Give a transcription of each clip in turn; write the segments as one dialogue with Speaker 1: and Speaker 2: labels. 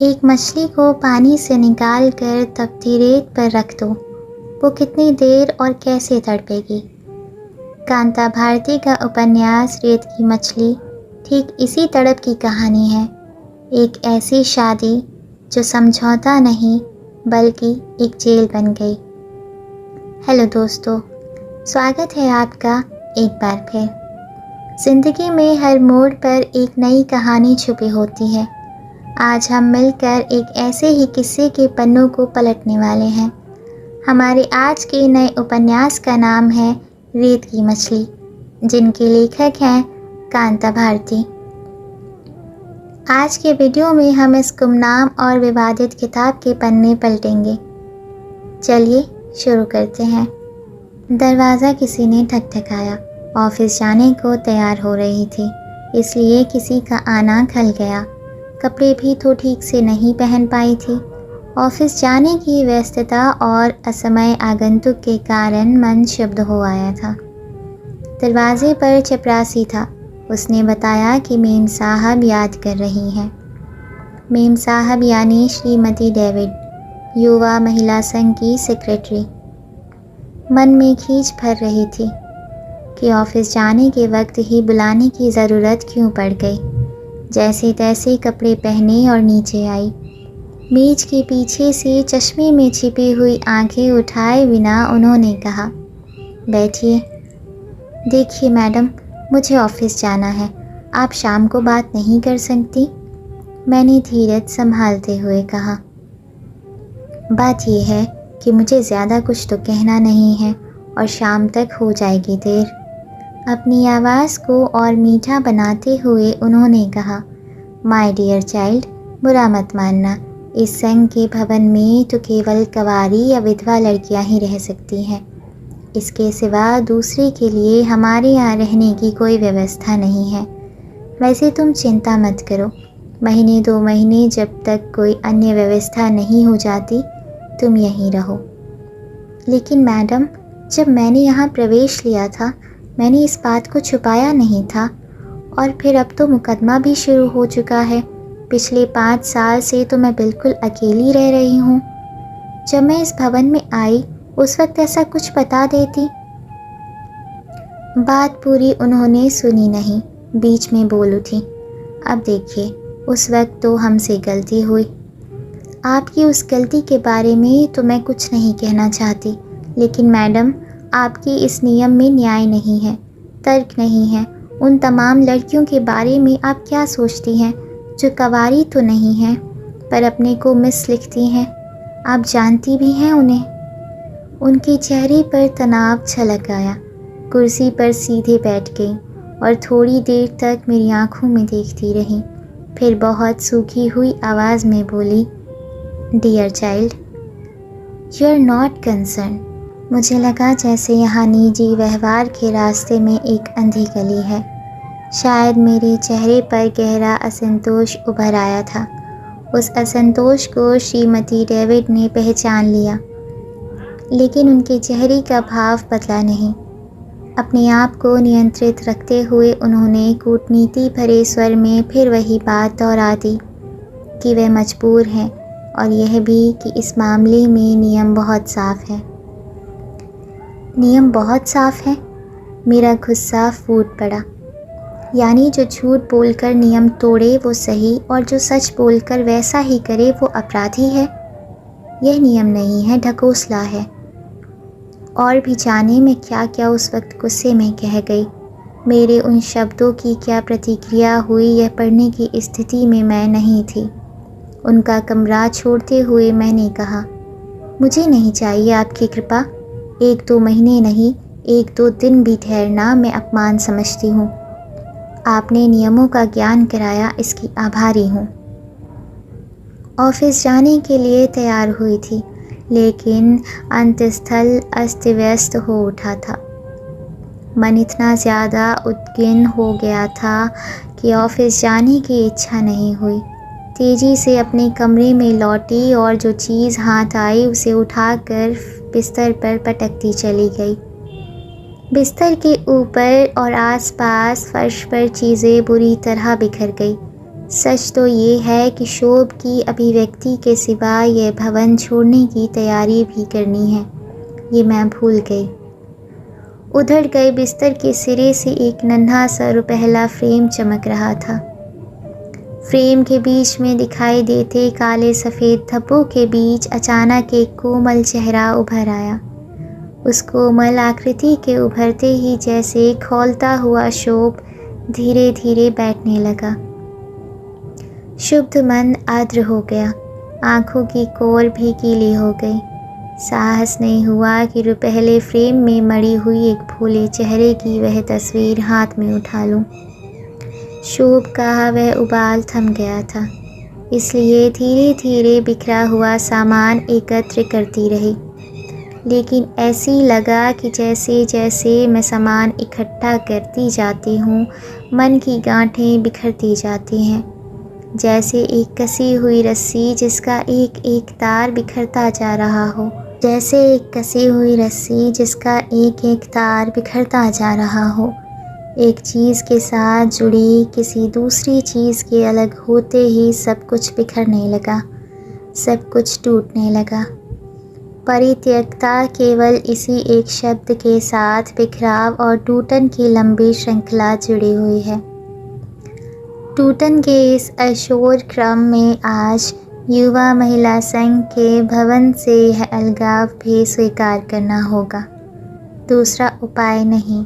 Speaker 1: एक मछली को पानी से निकाल कर तपती रेत पर रख दो, वो कितनी देर और कैसे तड़पेगी। कांता भारती का उपन्यास रेत की मछली ठीक इसी तड़प की कहानी है। एक ऐसी शादी जो समझौता नहीं बल्कि एक जेल बन गई। हेलो दोस्तों, स्वागत है आपका एक बार फिर। ज़िंदगी में हर मोड़ पर एक नई कहानी छुपी होती है। आज हम मिलकर एक ऐसे ही किस्से के पन्नों को पलटने वाले हैं। हमारे आज के नए उपन्यास का नाम है रेत की मछली, जिनके लेखक हैं कांता भारती। आज के वीडियो में हम इस गुमनाम और विवादित किताब के पन्ने पलटेंगे। चलिए शुरू करते हैं। दरवाज़ा किसी ने ठकठकाया। ऑफिस जाने को तैयार हो रही थी, इसलिए किसी का आना खल गया। कपड़े भी तो ठीक से नहीं पहन पाई थी। ऑफिस जाने की व्यस्तता और असमय आगंतुक के कारण मन शुद्ध हो आया था। दरवाजे पर चपरासी था। उसने बताया कि मेम साहब याद कर रही हैं। मेम साहब यानी श्रीमती डेविड, युवा महिला संघ की सेक्रेटरी। मन में खींच भर रही थी कि ऑफिस जाने के वक्त ही बुलाने की ज़रूरत क्यों पड़ गई। जैसे तैसे कपड़े पहने और नीचे आई। मेज के पीछे से चश्मे में छिपी हुई आंखें उठाए बिना उन्होंने कहा, बैठिए। देखिए मैडम, मुझे ऑफिस जाना है, आप शाम को बात नहीं कर सकती? मैंने धीरज संभालते हुए कहा। बात यह है कि मुझे ज़्यादा कुछ तो कहना नहीं है और शाम तक हो जाएगी देर। अपनी आवाज़ को और मीठा बनाते हुए उन्होंने कहा, माय डियर चाइल्ड, बुरा मत मानना, इस संघ के भवन में तो केवल कवारी या विधवा लड़कियां ही रह सकती हैं। इसके सिवा दूसरे के लिए हमारे यहाँ रहने की कोई व्यवस्था नहीं है। वैसे तुम चिंता मत करो, महीने 2 महीने जब तक कोई अन्य व्यवस्था नहीं हो जाती तुम यहीं रहो। लेकिन मैडम, जब मैंने यहाँ प्रवेश लिया था मैंने इस बात को छुपाया नहीं था, और फिर अब तो मुकदमा भी शुरू हो चुका है। पिछले 5 साल से तो मैं बिल्कुल अकेली रह रही हूँ। जब मैं इस भवन में आई उस वक्त ऐसा कुछ बता देती। बात पूरी उन्होंने सुनी नहीं, बीच में बोल उठी। अब देखिए, उस वक्त तो हमसे गलती हुई। आपकी उस गलती के बारे में तो मैं कुछ नहीं कहना चाहती, लेकिन मैडम, आपकी इस नियम में न्याय नहीं है, तर्क नहीं है। उन तमाम लड़कियों के बारे में आप क्या सोचती हैं जो कवारी तो नहीं हैं पर अपने को मिस लिखती हैं? आप जानती भी हैं उन्हें। उनके चेहरे पर तनाव छलक आया। कुर्सी पर सीधे बैठ गई और थोड़ी देर तक मेरी आंखों में देखती रही। फिर बहुत सूखी हुई आवाज़ में बोली, dear child, you are not concern. मुझे लगा जैसे यहाँ निजी व्यवहार के रास्ते में एक अंधी गली है। शायद मेरे चेहरे पर गहरा असंतोष उभर आया था। उस असंतोष को श्रीमती डेविड ने पहचान लिया, लेकिन उनके चेहरे का भाव बदला नहीं। अपने आप को नियंत्रित रखते हुए उन्होंने कूटनीति भरे स्वर में फिर वही बात दोहरा दी कि वे मजबूर हैं, और यह भी कि इस मामले में नियम बहुत साफ है। नियम बहुत साफ है? मेरा गुस्सा फूट पड़ा। यानी जो झूठ बोलकर नियम तोड़े वो सही, और जो सच बोलकर वैसा ही करे वो अपराधी है? यह नियम नहीं है, ढकोसला है। और भी जाने में क्या क्या उस वक्त गुस्से में कह गई। मेरे उन शब्दों की क्या प्रतिक्रिया हुई यह पढ़ने की स्थिति में मैं नहीं थी। उनका कमरा छोड़ते हुए मैंने कहा, मुझे नहीं चाहिए आपकी कृपा। 1-2 महीने नहीं, 1-2 दिन भी ठहरना मैं अपमान समझती हूँ। आपने नियमों का ज्ञान कराया, इसकी आभारी हूँ। ऑफिस जाने के लिए तैयार हुई थी, लेकिन अंतस्थल अस्त व्यस्त हो उठा था। मन इतना ज़्यादा उद्विग्न हो गया था कि ऑफिस जाने की इच्छा नहीं हुई। तेज़ी से अपने कमरे में लौटी और जो चीज़ हाथ आई उसे उठाकर बिस्तर पर पटकती चली गई। बिस्तर के ऊपर और आसपास फर्श पर चीज़ें बुरी तरह बिखर गई। सच तो ये है कि शोभ की अभिव्यक्ति के सिवा यह भवन छोड़ने की तैयारी भी करनी है, ये मैं भूल गई। उधर गए बिस्तर के सिरे से एक नन्हा सा रुपहला फ्रेम चमक रहा था। फ्रेम के बीच में दिखाई देते काले सफ़ेद धब्बों के बीच अचानक एक कोमल चेहरा उभर आया। उस कोमल आकृति के उभरते ही जैसे खौलता हुआ शोभ धीरे धीरे बैठने लगा। शुद्ध मन आर्द्र हो गया, आँखों की कोर भी गीली हो गई। साहस नहीं हुआ कि रुपहले फ्रेम में मड़ी हुई एक भोले चेहरे की वह तस्वीर हाथ में उठा लूं। शोभ का वह उबाल थम गया था, इसलिए धीरे धीरे बिखरा हुआ सामान एकत्र करती रही। लेकिन ऐसी लगा कि जैसे जैसे मैं सामान इकट्ठा करती जाती हूँ, मन की गांठें बिखरती जाती हैं, जैसे एक कसी हुई रस्सी जिसका एक एक तार बिखरता जा रहा हो, जैसे एक कसी हुई रस्सी जिसका एक एक तार बिखरता जा रहा हो। एक चीज़ के साथ जुड़ी किसी दूसरी चीज़ के अलग होते ही सब कुछ बिखरने लगा, सब कुछ टूटने लगा। परित्यक्ता केवल इसी एक शब्द के साथ बिखराव और टूटन की लंबी श्रृंखला जुड़ी हुई है। टूटन के इस अशोर क्रम में आज युवा महिला संघ के भवन से यह अलगाव भी स्वीकार करना होगा, दूसरा उपाय नहीं।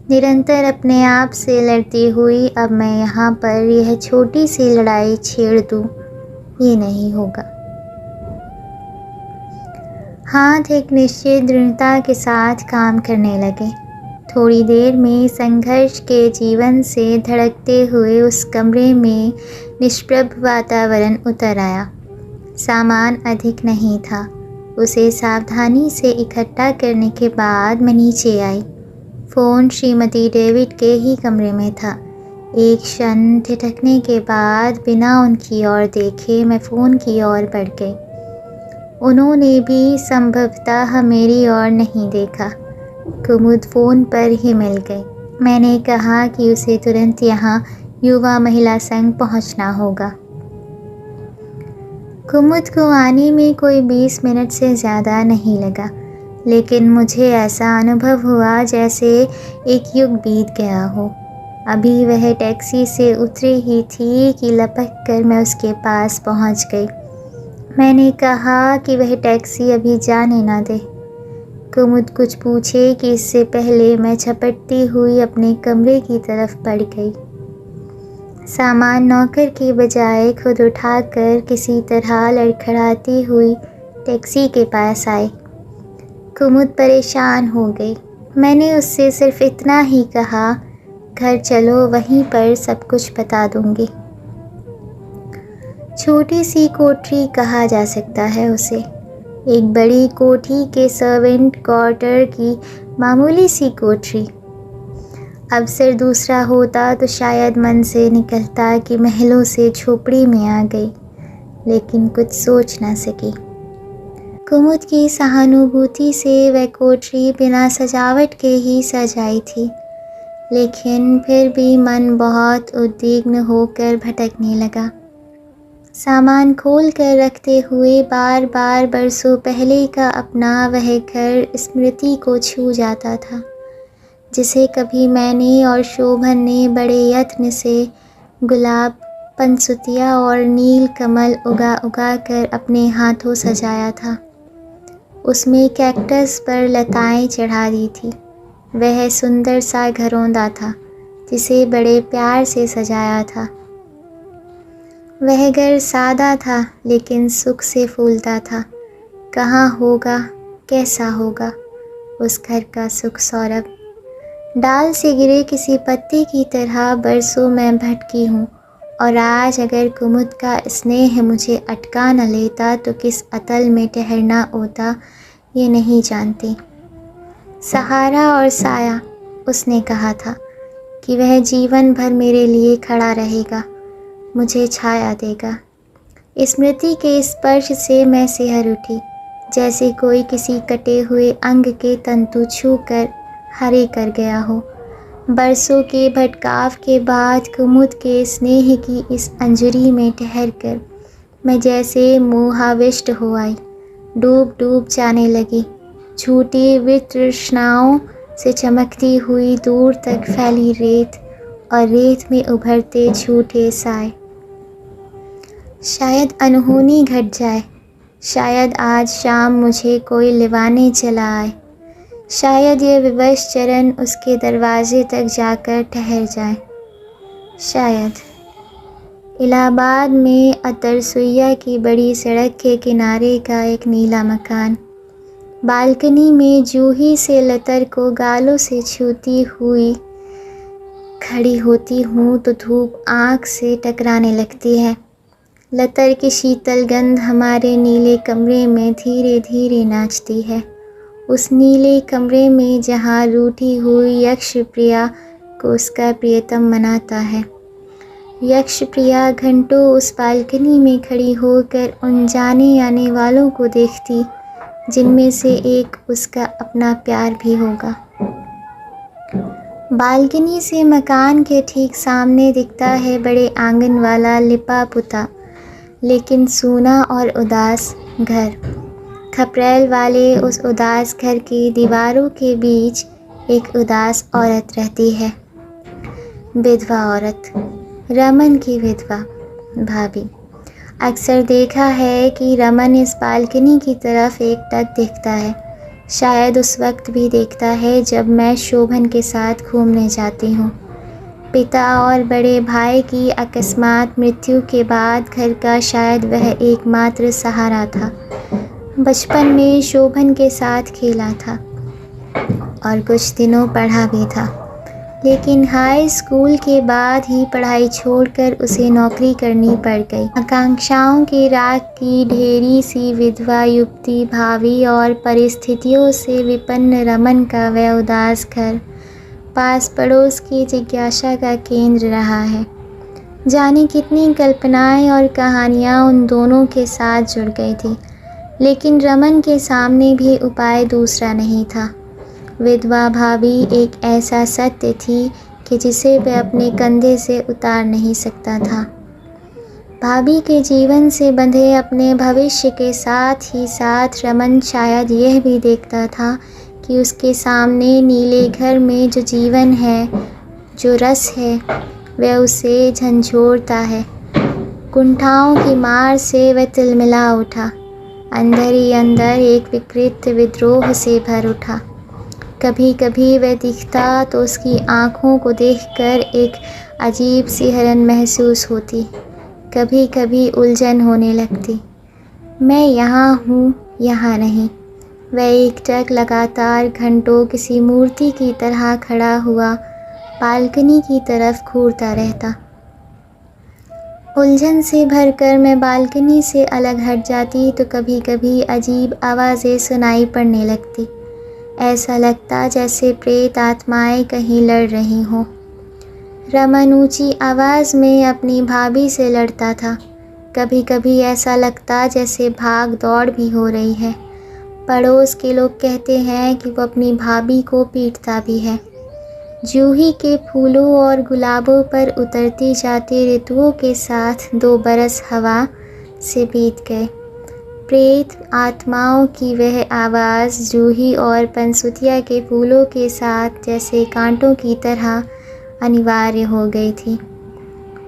Speaker 1: निरंतर अपने आप से लड़ती हुई अब मैं यहाँ पर यह छोटी सी लड़ाई छेड़ दूँ, ये नहीं होगा। हाथ एक निश्चित दृढ़ता के साथ काम करने लगे। थोड़ी देर में संघर्ष के जीवन से धड़कते हुए उस कमरे में निष्प्रभ वातावरण उतर आया। सामान अधिक नहीं था। उसे सावधानी से इकट्ठा करने के बाद मैं नीचे आई। फ़ोन श्रीमती डेविड के ही कमरे में था। एक क्षण ठिठकने के बाद बिना उनकी ओर देखे मैं फ़ोन की ओर बढ़ गई। उन्होंने भी संभवतः मेरी ओर नहीं देखा। कुमुद फ़ोन पर ही मिल गई। मैंने कहा कि उसे तुरंत यहाँ युवा महिला संघ पहुँचना होगा। कुमुद को आने में कोई 20 मिनट से ज़्यादा नहीं लगा, लेकिन मुझे ऐसा अनुभव हुआ जैसे एक युग बीत गया हो। अभी वह टैक्सी से उतरी ही थी कि लपक कर मैं उसके पास पहुँच गई। मैंने कहा कि वह टैक्सी अभी जाने ना दे। कुमुद कुछ पूछे कि इससे पहले मैं झपटती हुई अपने कमरे की तरफ बढ़ गई। सामान नौकर के बजाय खुद उठाकर किसी तरह लड़खड़ाती हुई टैक्सी के पास आई। कुमुद परेशान हो गई। मैंने उससे सिर्फ इतना ही कहा, घर चलो, वहीं पर सब कुछ बता दूंगी। छोटी सी कोठरी कहा जा सकता है उसे। एक बड़ी कोठी के सर्वेंट क्वार्टर की मामूली सी कोठरी। अवसर दूसरा होता तो शायद मन से निकलता कि महलों से झोपड़ी में आ गई, लेकिन कुछ सोच ना सकी। कुमुद की सहानुभूति से वह कोठरी बिना सजावट के ही सजाई थी, लेकिन फिर भी मन बहुत उद्विग्न होकर भटकने लगा। सामान खोल कर रखते हुए बार बार बरसों पहले का अपना वह घर स्मृति को छू जाता था, जिसे कभी मैंने और शोभन ने बड़े यत्न से गुलाब, पंसुतिया और नील कमल उगा उगा कर अपने हाथों सजाया था। उसमें कैक्टस पर लताएं चढ़ा दी थी। वह सुंदर सा घरौंदा था जिसे बड़े प्यार से सजाया था। वह घर सादा था लेकिन सुख से फूलता था। कहाँ होगा, कैसा होगा उस घर का सुख सौरभ। डाल से गिरे किसी पत्ते की तरह बरसों मैं भटकी हूँ, और आज अगर कुमुद का स्नेह मुझे अटका न लेता तो किस अतल में ठहरना होता ये नहीं जानती। सहारा और साया, उसने कहा था कि वह जीवन भर मेरे लिए खड़ा रहेगा, मुझे छाया देगा। स्मृति के स्पर्श से मैं सिहर उठी, जैसे कोई किसी कटे हुए अंग के तंतु छू कर हरे कर गया हो। बरसों के भटकाव के बाद कुमुद के स्नेह की इस अंजरी में ठहर कर मैं जैसे मोहाविष्ट हो आई, डूब डूब जाने लगी, झूठी वितृष्णाओं से चमकती हुई दूर तक फैली रेत और रेत में उभरते झूठे साए। शायद अनहोनी घट जाए, शायद आज शाम मुझे कोई लिवाने चला आए, शायद ये विवश चरण उसके दरवाजे तक जाकर ठहर जाए। शायद इलाहाबाद में अतरसुइया की बड़ी सड़क के किनारे का एक नीला मकान, बालकनी में जूही से लतर को गालों से छूती हुई खड़ी होती हूँ तो धूप आँख से टकराने लगती है। लतर की शीतल गंध हमारे नीले कमरे में धीरे धीरे नाचती है, उस नीले कमरे में जहाँ रूठी हुई यक्षप्रिया को उसका प्रियतम मनाता है। यक्षप्रिया घंटों उस बालकनी में खड़ी होकर उन जाने आने वालों को देखती जिनमें से एक उसका अपना प्यार भी होगा। बालकनी से मकान के ठीक सामने दिखता है बड़े आंगन वाला लिपा पुता लेकिन सूना और उदास घर। खपरेल वाले उस उदास घर की दीवारों के बीच एक उदास औरत रहती है, विधवा औरत, रमन की विधवा भाभी। अक्सर देखा है कि रमन इस बालकनी की तरफ एकटक देखता है, शायद उस वक्त भी देखता है जब मैं शोभन के साथ घूमने जाती हूँ। पिता और बड़े भाई की अकस्मात मृत्यु के बाद घर का शायद वह एकमात्र सहारा था। बचपन में शोभन के साथ खेला था और कुछ दिनों पढ़ा भी था, लेकिन हाई स्कूल के बाद ही पढ़ाई छोड़कर उसे नौकरी करनी पड़ गई। आकांक्षाओं की राख की ढेरी सी विधवा युवती भावी और परिस्थितियों से विपन्न रमन का वह उदास घर पास पड़ोस की जिज्ञासा का केंद्र रहा है। जाने कितनी कल्पनाएं और कहानियां उन दोनों के साथ जुड़ गई थी, लेकिन रमन के सामने भी उपाय दूसरा नहीं था। विधवा भाभी एक ऐसा सत्य थी कि जिसे वह अपने कंधे से उतार नहीं सकता था। भाभी के जीवन से बंधे अपने भविष्य के साथ ही साथ रमन शायद यह भी देखता था कि उसके सामने नीले घर में जो जीवन है, जो रस है, वह उसे झंझोड़ता है। कुंठाओं की मार से वह तिलमिला उठा, अंदर ही अंदर एक विकृत विद्रोह से भर उठा। कभी कभी वह दिखता तो उसकी आँखों को देखकर एक अजीब सी हलन महसूस होती, कभी कभी उलझन होने लगती। मैं यहाँ हूँ, यहाँ नहीं। वह एकटक लगातार घंटों किसी मूर्ति की तरह खड़ा हुआ बालकनी की तरफ घूरता रहता। उलझन से भरकर मैं बालकनी से अलग हट जाती तो कभी कभी अजीब आवाज़ें सुनाई पड़ने लगती। ऐसा लगता जैसे प्रेत आत्माएं कहीं लड़ रही हों। रमन ऊंची आवाज़ में अपनी भाभी से लड़ता था। कभी कभी ऐसा लगता जैसे भाग दौड़ भी हो रही है। पड़ोस के लोग कहते हैं कि वो अपनी भाभी को पीटता भी है। जूही के फूलों और गुलाबों पर उतरती जाती ऋतुओं के साथ 2 बरस हवा से बीत गए। प्रेत आत्माओं की वह आवाज़ जूही और पंसुतिया के फूलों के साथ जैसे कांटों की तरह अनिवार्य हो गई थी।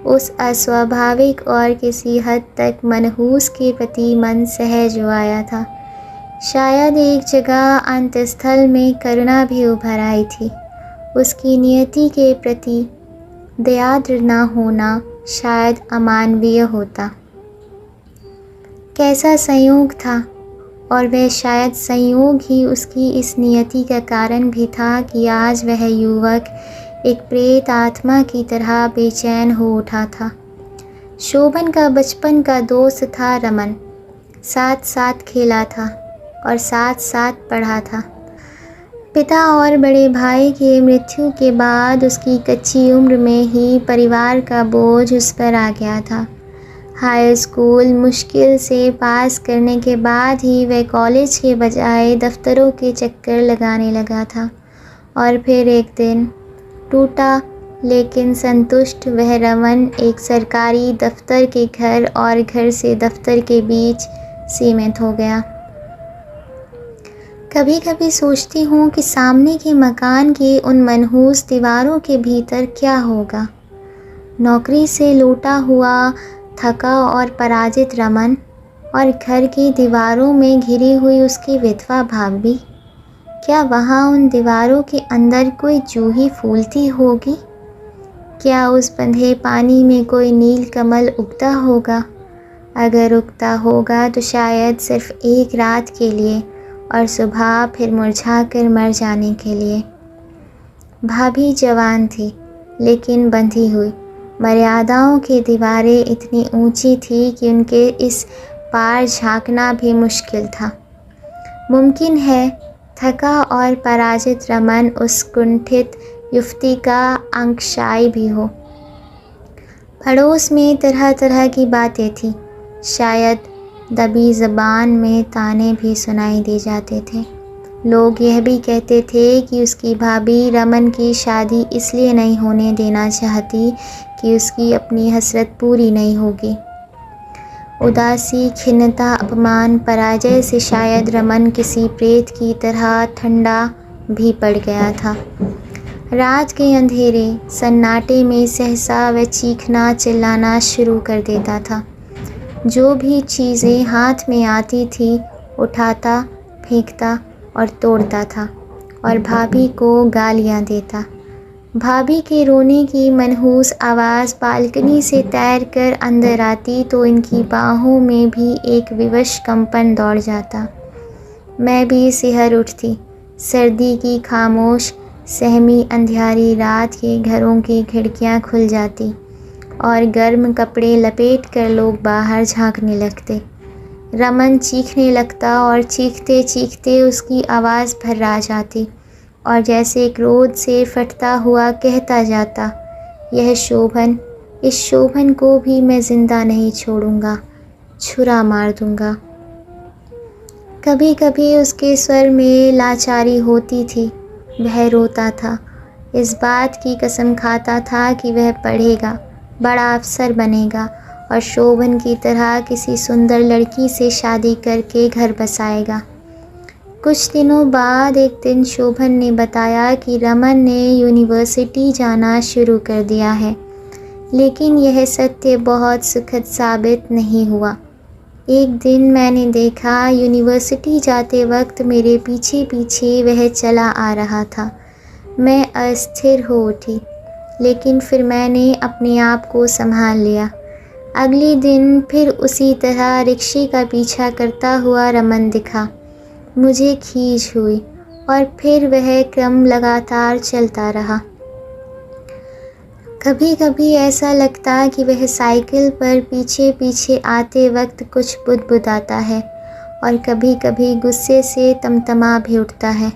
Speaker 1: उस अस्वाभाविक और किसी हद तक मनहूस के प्रति मन सहज हो आया था। शायद एक जगह अंतस्थल में करुणा भी उभर आई थी। उसकी नियति के प्रति दयाद्र न होना शायद अमानवीय होता। कैसा संयोग था, और वह शायद संयोग ही उसकी इस नियति का कारण भी था कि आज वह युवक एक प्रेत आत्मा की तरह बेचैन हो उठा था। शोभन का बचपन का दोस्त था रमन, साथ साथ खेला था और साथ साथ पढ़ा था। पिता और बड़े भाई की मृत्यु के बाद उसकी कच्ची उम्र में ही परिवार का बोझ उस पर आ गया था। हाई स्कूल मुश्किल से पास करने के बाद ही वह कॉलेज के बजाय दफ्तरों के चक्कर लगाने लगा था। और फिर एक दिन टूटा लेकिन संतुष्ट वह रमन एक सरकारी दफ्तर के घर और घर से दफ्तर के बीच सीमित हो गया। कभी कभी सोचती हूँ कि सामने के मकान की उन मनहूस दीवारों के भीतर क्या होगा। नौकरी से लौटा हुआ थका और पराजित रमन, और घर की दीवारों में घिरी हुई उसकी विधवा भाभी। क्या वहाँ उन दीवारों के अंदर कोई जूही फूलती होगी? क्या उस बंधे पानी में कोई नील कमल उगता होगा? अगर उगता होगा तो शायद सिर्फ एक रात के लिए, और सुबह फिर मुरझा कर मर जाने के लिए। भाभी जवान थी लेकिन बंधी हुई। मर्यादाओं की दीवारें इतनी ऊंची थी कि उनके इस पार झांकना भी मुश्किल था। मुमकिन है थका और पराजित रमन उस कुंठित युवती का अंशशायी भी हो। पड़ोस में तरह तरह की बातें थीं। शायद दबी ज़बान में ताने भी सुनाई दे जाते थे। लोग यह भी कहते थे कि उसकी भाभी रमन की शादी इसलिए नहीं होने देना चाहती कि उसकी अपनी हसरत पूरी नहीं होगी। उदासी, खिन्नता, अपमान, पराजय से शायद रमन किसी प्रेत की तरह ठंडा भी पड़ गया था। रात के अंधेरे सन्नाटे में सहसा वह चीखना चिल्लाना शुरू कर देता था। जो भी चीज़ें हाथ में आती थी उठाता, फेंकता और तोड़ता था, और भाभी को गालियाँ देता। भाभी के रोने की मनहूस आवाज़ बालकनी से तैर कर अंदर आती तो इनकी बाहों में भी एक विवश कंपन दौड़ जाता। मैं भी सिहर उठती। सर्दी की खामोश सहमी अंधियारी रात के घरों की खिड़कियां खुल जाती और गर्म कपड़े लपेट कर लोग बाहर झांकने लगते। रमन चीखने लगता और चीखते चीखते उसकी आवाज़ भर्रा जाती और जैसे क्रोध से फटता हुआ कहता जाता, यह शोभन, इस शोभन को भी मैं ज़िंदा नहीं छोड़ूंगा, छुरा मार दूंगा। कभी कभी उसके स्वर में लाचारी होती थी। वह रोता था, इस बात की कसम खाता था कि वह पढ़ेगा, बड़ा अफसर बनेगा और शोभन की तरह किसी सुंदर लड़की से शादी करके घर बसाएगा। कुछ दिनों बाद एक दिन शोभन ने बताया कि रमन ने यूनिवर्सिटी जाना शुरू कर दिया है, लेकिन यह सत्य बहुत सुखद साबित नहीं हुआ। एक दिन मैंने देखा यूनिवर्सिटी जाते वक्त मेरे पीछे पीछे वह चला आ रहा था। मैं अस्थिर हो उठी, लेकिन फिर मैंने अपने आप को संभाल लिया। अगले दिन फिर उसी तरह रिक्शे का पीछा करता हुआ रमन दिखा। मुझे खींच हुई और फिर वह क्रम लगातार चलता रहा। कभी कभी ऐसा लगता कि वह साइकिल पर पीछे पीछे आते वक्त कुछ बुदबुदाता है और कभी कभी गुस्से से तमतमा भी उठता है।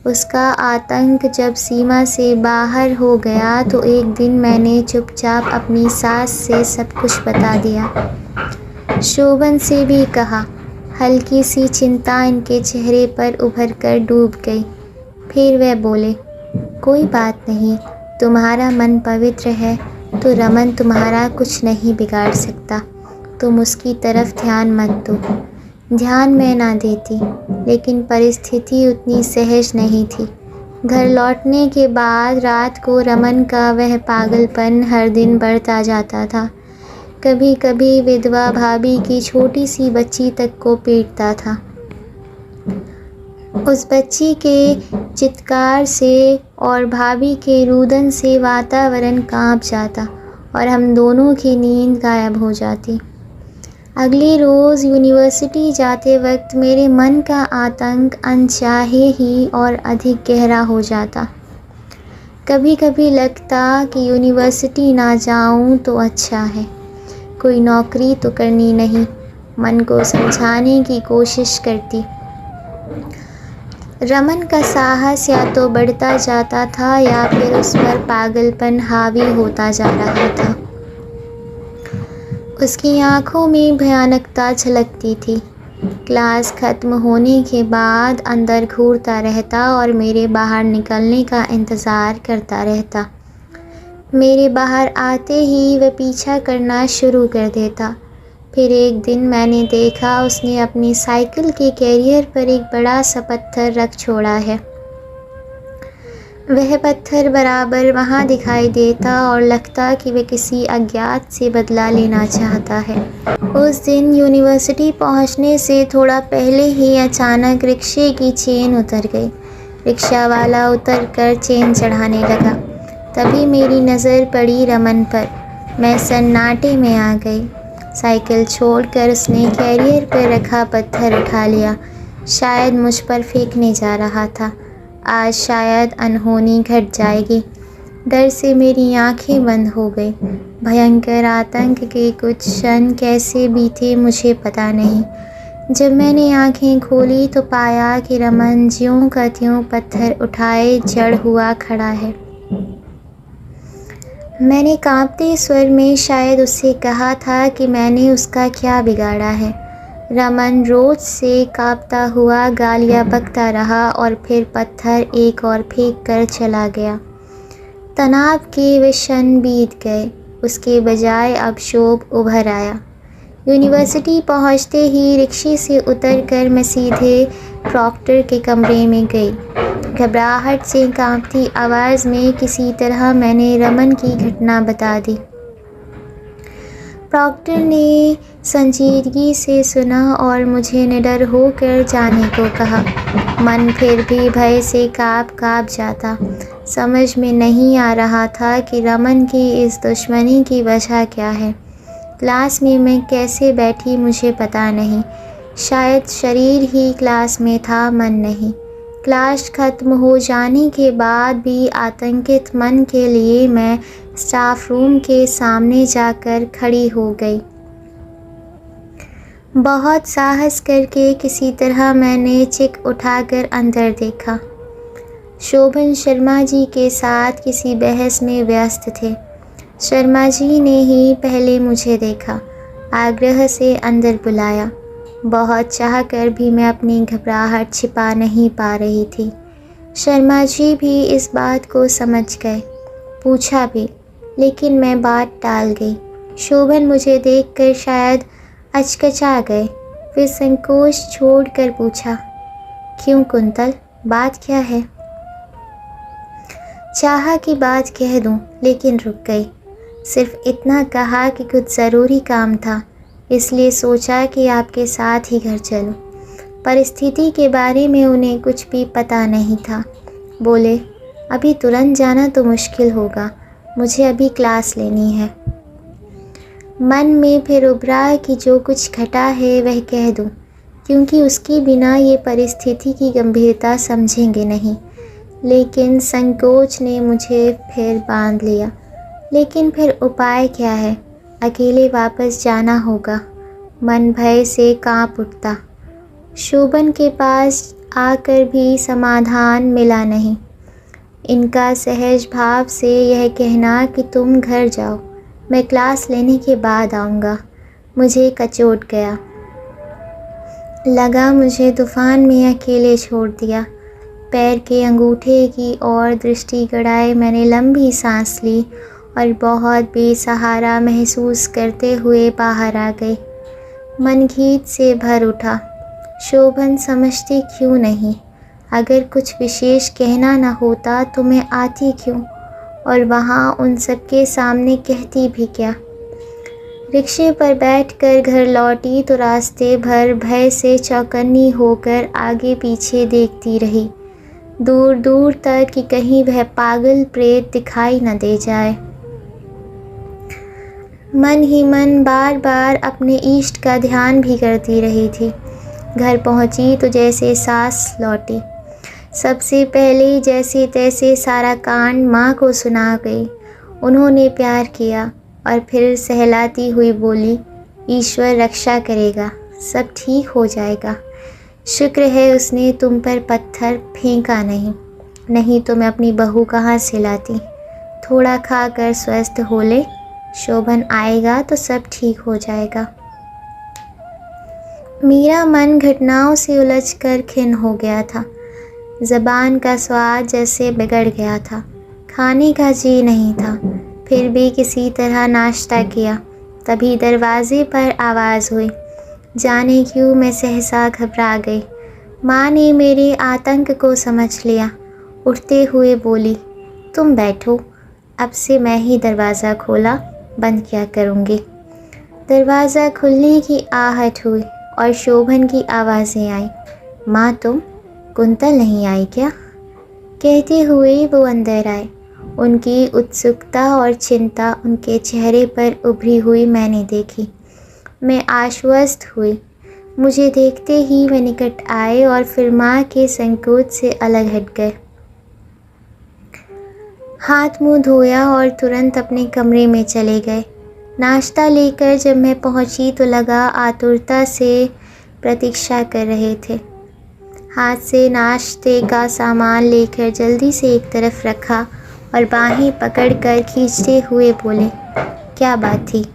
Speaker 1: उसका आतंक जब सीमा से बाहर हो गया तो एक दिन मैंने चुपचाप अपनी सास से सब कुछ बता दिया। शोभन से भी कहा। हल्की सी चिंता इनके चेहरे पर उभर कर डूब गई। फिर वह बोले, कोई बात नहीं, तुम्हारा मन पवित्र है तो रमन तुम्हारा कुछ नहीं बिगाड़ सकता। तुम उसकी तरफ ध्यान मत दो। ध्यान मैं ना देती, लेकिन परिस्थिति उतनी सहज नहीं थी। घर लौटने के बाद रात को रमन का वह पागलपन हर दिन बढ़ता जाता था। कभी कभी विधवा भाभी की छोटी सी बच्ची तक को पीटता था। उस बच्ची के चित्कार से और भाभी के रुदन से वातावरण कांप जाता और हम दोनों की नींद गायब हो जाती। अगले रोज़ यूनिवर्सिटी जाते वक्त मेरे मन का आतंक अनचाहे ही और अधिक गहरा हो जाता। कभी कभी लगता कि यूनिवर्सिटी ना जाऊं तो अच्छा है, कोई नौकरी तो करनी नहीं। मन को समझाने की कोशिश करती। रमन का साहस या तो बढ़ता जाता था या फिर उस पर पागलपन हावी होता जा रहा था। उसकी आंखों में भयानकता झलकती थी। क्लास ख़त्म होने के बाद अंदर घूरता रहता और मेरे बाहर निकलने का इंतज़ार करता रहता। मेरे बाहर आते ही वह पीछा करना शुरू कर देता। फिर एक दिन मैंने देखा उसने अपनी साइकिल के कैरियर पर एक बड़ा सा पत्थर रख छोड़ा है। वह पत्थर बराबर वहाँ दिखाई देता और लगता कि वह किसी अज्ञात से बदला लेना चाहता है। उस दिन यूनिवर्सिटी पहुँचने से थोड़ा पहले ही अचानक रिक्शे की चेन उतर गई। रिक्शा वाला उतरकर चेन चढ़ाने लगा। तभी मेरी नज़र पड़ी रमन पर। मैं सन्नाटे में आ गई। साइकिल छोड़कर उसने कैरियर पर रखा पत्थर उठा लिया। शायद मुझ पर फेंकने जा रहा था। आज शायद अनहोनी घट जाएगी। डर से मेरी आंखें बंद हो गई। भयंकर आतंक के कुछ क्षण कैसे बीते मुझे पता नहीं। जब मैंने आंखें खोली तो पाया कि रमन ज्यों का त्यों पत्थर उठाए जड़ हुआ खड़ा है। मैंने कांपते स्वर में शायद उससे कहा था कि मैंने उसका क्या बिगाड़ा है। रमन रोज से कांपता हुआ गालियाँ बकता रहा और फिर पत्थर एक और फेंक कर चला गया। तनाव के वे क्षण बीत गए। उसके बजाय अब क्षोभ उभर आया। यूनिवर्सिटी पहुंचते ही रिक्शे से उतरकर मैं सीधे प्रॉक्टर के कमरे में गई। घबराहट से कांपती आवाज़ में किसी तरह मैंने रमन की घटना बता दी। प्रॉक्टर ने संजीदगी से सुना और मुझे निडर होकर जाने को कहा। मन फिर भी भय से काँप जाता। समझ में नहीं आ रहा था कि रमन की इस दुश्मनी की वजह क्या है। क्लास में मैं कैसे बैठी मुझे पता नहीं। शायद शरीर ही क्लास में था, मन नहीं। क्लास ख़त्म हो जाने के बाद भी आतंकित मन के लिए मैं स्टाफ रूम के सामने जाकर खड़ी हो गई। बहुत साहस करके किसी तरह मैंने चिक उठाकर अंदर देखा। शोभन शर्मा जी के साथ किसी बहस में व्यस्त थे। शर्मा जी ने ही पहले मुझे देखा, आग्रह से अंदर बुलाया। बहुत चाहकर भी मैं अपनी घबराहट छिपा नहीं पा रही थी। शर्मा जी भी इस बात को समझ गए। पूछा भी, लेकिन मैं बात टाल गई। शोभन मुझे देखकर शायद अचकचा गए। फिर संकोच छोड़कर पूछा, क्यों कुंतल, बात क्या है? चाहा कि बात कह दूं, लेकिन रुक गई। सिर्फ इतना कहा कि कुछ ज़रूरी काम था, इसलिए सोचा कि आपके साथ ही घर चलूं। परिस्थिति के बारे में उन्हें कुछ भी पता नहीं था। बोले, अभी तुरंत जाना तो मुश्किल होगा, मुझे अभी क्लास लेनी है। मन में फिर उभरा कि जो कुछ घटा है वह कह दूं, क्योंकि उसके बिना ये परिस्थिति की गंभीरता समझेंगे नहीं। लेकिन संकोच ने मुझे फिर बांध लिया। लेकिन फिर उपाय क्या है? अकेले वापस जाना होगा। मन भय से कांप उठता। शोभन के पास आकर भी समाधान मिला नहीं। इनका सहज भाव से यह कहना कि तुम घर जाओ, मैं क्लास लेने के बाद आऊँगा, मुझे कचोट गया। लगा मुझे तूफान में अकेले छोड़ दिया। पैर के अंगूठे की ओर दृष्टि गड़ाए मैंने लंबी सांस ली और बहुत बेसहारा महसूस करते हुए बाहर आ गई। मन गीत से भर उठा। शोभन समझती क्यों नहीं? अगर कुछ विशेष कहना न होता तो मैं आती क्यों, और वहाँ उन सबके सामने कहती भी क्या? रिक्शे पर बैठकर घर लौटी तो रास्ते भर भय से चौकन्नी होकर आगे पीछे देखती रही, दूर दूर तक कि कहीं वह पागल प्रेत दिखाई न दे जाए। मन ही मन बार बार अपने इष्ट का ध्यान भी करती रही थी। घर पहुंची तो जैसे सांस लौटी। सबसे पहले जैसे तैसे सारा कांड माँ को सुना गई। उन्होंने प्यार किया और फिर सहलाती हुई बोली, ईश्वर रक्षा करेगा, सब ठीक हो जाएगा। शुक्र है उसने तुम पर पत्थर फेंका नहीं तो मैं अपनी बहू कहाँ से लाती। थोड़ा खाकर स्वस्थ हो ले, शोभन आएगा तो सब ठीक हो जाएगा। मेरा मन घटनाओं से उलझकर खिन्न हो गया था। ज़बान का स्वाद जैसे बिगड़ गया था। खाने का जी नहीं था, फिर भी किसी तरह नाश्ता किया। तभी दरवाजे पर आवाज़ हुई। जाने क्यों मैं सहसा घबरा गई। माँ ने मेरे आतंक को समझ लिया। उठते हुए बोली, तुम बैठो, अब से मैं ही दरवाज़ा खोला बंद किया करूँगी। दरवाज़ा खुलने की आहट हुई और शोभन की आवाज़ें आई। माँ तुम, कुंतल नहीं आई क्या? कहते हुए वो अंदर आए। उनकी उत्सुकता और चिंता उनके चेहरे पर उभरी हुई मैंने देखी। मैं आश्वस्त हुई। मुझे देखते ही वे निकट आए और फिर माँ के संकोच से अलग हट गए। हाथ मुंह धोया और तुरंत अपने कमरे में चले गए। नाश्ता लेकर जब मैं पहुंची तो लगा आतुरता से प्रतीक्षा कर रहे थे। हाथ से नाश्ते का सामान लेकर जल्दी से एक तरफ रखा और बाहें पकड़कर खींचते हुए बोले, क्या बात थी,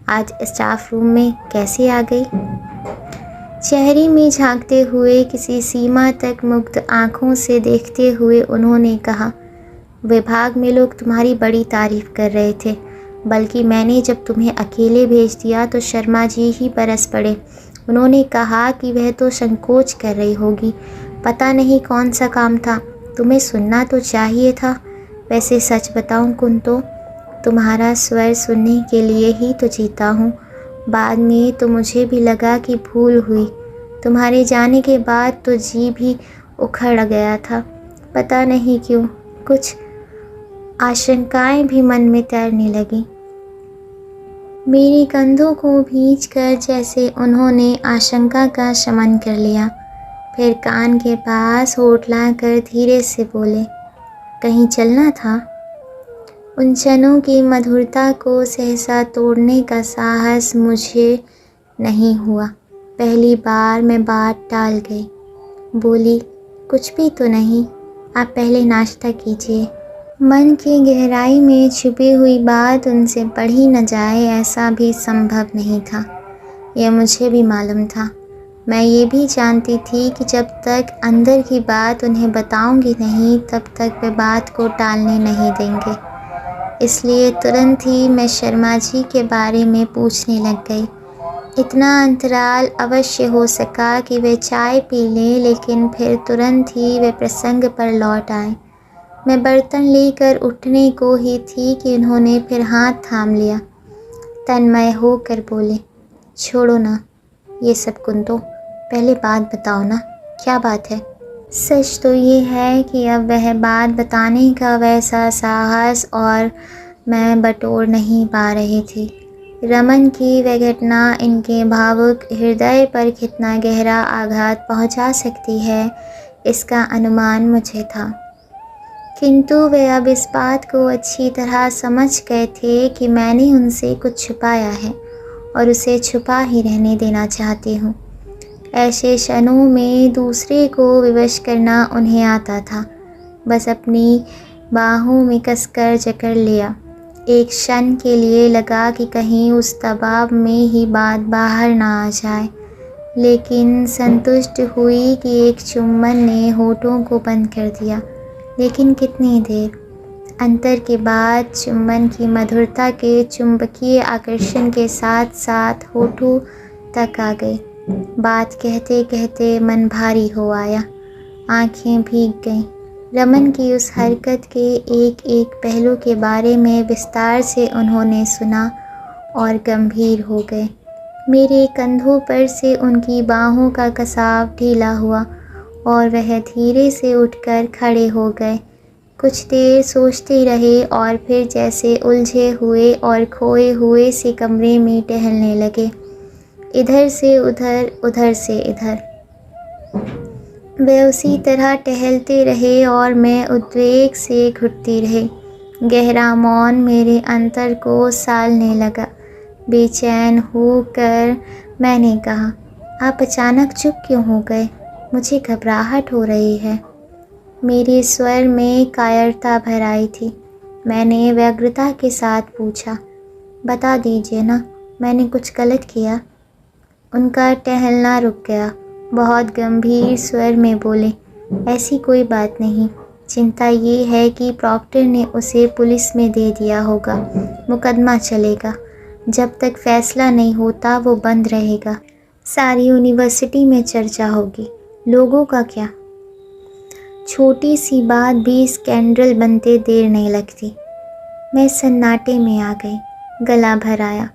Speaker 1: आज स्टाफ रूम में कैसे आ गई? चेहरे में झांकते हुए किसी सीमा तक मुग्ध आँखों से देखते हुए उन्होंने कहा, विभाग में लोग तुम्हारी बड़ी तारीफ़ कर रहे थे, बल्कि मैंने जब तुम्हें अकेले भेज दिया तो शर्मा जी ही बरस पड़े। उन्होंने कहा कि वह तो संकोच कर रही होगी, पता नहीं कौन सा काम था, तुम्हें सुनना तो चाहिए था। वैसे सच बताऊं कुंतो, तुम्हारा स्वर सुनने के लिए ही तो जीता हूँ। बाद में तो मुझे भी लगा कि भूल हुई। तुम्हारे जाने के बाद तो जी भी उखड़ गया था। पता नहीं क्यों, कुछ आशंकाएं भी मन में तैरने लगी। मेरे कंधों को भींचकर जैसे उन्होंने आशंका का शमन कर लिया। फिर कान के पास होठ लाकर धीरे से बोले, कहीं चलना था? उन क्षणों की मधुरता को सहसा तोड़ने का साहस मुझे नहीं हुआ। पहली बार मैं बात टाल गई। बोली, कुछ भी तो नहीं, आप पहले नाश्ता कीजिए। मन की गहराई में छुपी हुई बात उनसे पढ़ी न जाए ऐसा भी संभव नहीं था। यह मुझे भी मालूम था। मैं ये भी जानती थी कि जब तक अंदर की बात उन्हें बताऊंगी नहीं तब तक वे बात को टालने नहीं देंगे। इसलिए तुरंत ही मैं शर्मा जी के बारे में पूछने लग गई। इतना अंतराल अवश्य हो सका कि वे चाय पी लें, लेकिन फिर तुरंत ही वे प्रसंग पर लौट आए। मैं बर्तन लेकर उठने को ही थी कि उन्होंने फिर हाथ थाम लिया। तन्मय होकर बोले, छोड़ो ना ये सब कुंतो, पहले बात बताओ ना, क्या बात है? सच तो ये है कि अब वह बात बताने का वैसा साहस और मैं बटोर नहीं पा रही थी। रमन की वह घटना इनके भावुक हृदय पर कितना गहरा आघात पहुंचा सकती है, इसका अनुमान मुझे था। किंतु वे अब इस बात को अच्छी तरह समझ गए थे कि मैंने उनसे कुछ छुपाया है और उसे छुपा ही रहने देना चाहती हूँ। ऐसे क्षणों में दूसरे को विवश करना उन्हें आता था। बस अपनी बाहों में कसकर जकड़ लिया। एक क्षण के लिए लगा कि कहीं उस दबाव में ही बात बाहर ना आ जाए, लेकिन संतुष्ट हुई कि एक चुम्बन ने होठों को बंद कर दिया। लेकिन कितनी देर? अंतर के बाद चुम्बन की मधुरता के चुंबकीय आकर्षण के साथ साथ होठों तक आ गई। बात कहते कहते मन भारी हो आया, आंखें भीग गईं। रमन की उस हरकत के एक एक पहलू के बारे में विस्तार से उन्होंने सुना और गंभीर हो गए। मेरे कंधों पर से उनकी बाहों का कसाव ढीला हुआ और वह धीरे से उठकर खड़े हो गए। कुछ देर सोचते रहे और फिर जैसे उलझे हुए और खोए हुए से कमरे में टहलने लगे, इधर से उधर, उधर से इधर। वे उसी तरह टहलते रहे और मैं उद्वेग से घुटती रही। गहरा मौन मेरे अंतर को सालने लगा। बेचैन होकर मैंने कहा, आप अचानक चुप क्यों हो गए? मुझे घबराहट हो रही है। मेरे स्वर में कायरता भर आई थी। मैंने व्यग्रता के साथ पूछा, बता दीजिए ना, मैंने कुछ गलत किया? उनका टहलना रुक गया। बहुत गंभीर स्वर में बोले, ऐसी कोई बात नहीं। चिंता ये है कि प्रॉक्टर ने उसे पुलिस में दे दिया होगा। मुकदमा चलेगा। जब तक फैसला नहीं होता वो बंद रहेगा। सारी यूनिवर्सिटी में चर्चा होगी। लोगों का क्या? छोटी सी बात भी स्कैंडल बनते देर नहीं लगती। मैं सन्नाटे में आ गई, गला भर आया।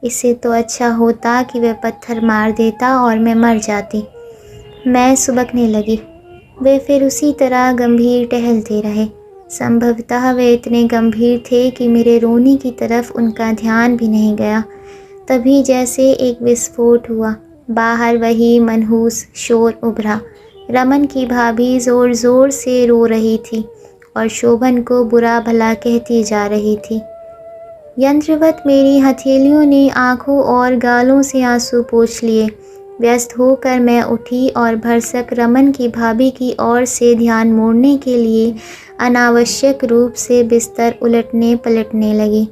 Speaker 1: इससे तो अच्छा होता कि वह पत्थर मार देता और मैं मर जाती। मैं सुबकने लगी। वे फिर उसी तरह गंभीर टहलते रहे। संभवतः वे इतने गंभीर थे कि मेरे रोने की तरफ उनका ध्यान भी नहीं गया। तभी जैसे एक विस्फोट हुआ। बाहर वही मनहूस शोर उभरा। रमन की भाभी ज़ोर ज़ोर से रो रही थी और शोभन को बुरा भला कहती जा रही थी। यंत्रवत मेरी हथेलियों ने आँखों और गालों से आंसू पोंछ लिए। व्यस्त होकर मैं उठी और भरसक रमन की भाभी की ओर से ध्यान मोड़ने के लिए अनावश्यक रूप से बिस्तर उलटने पलटने लगी।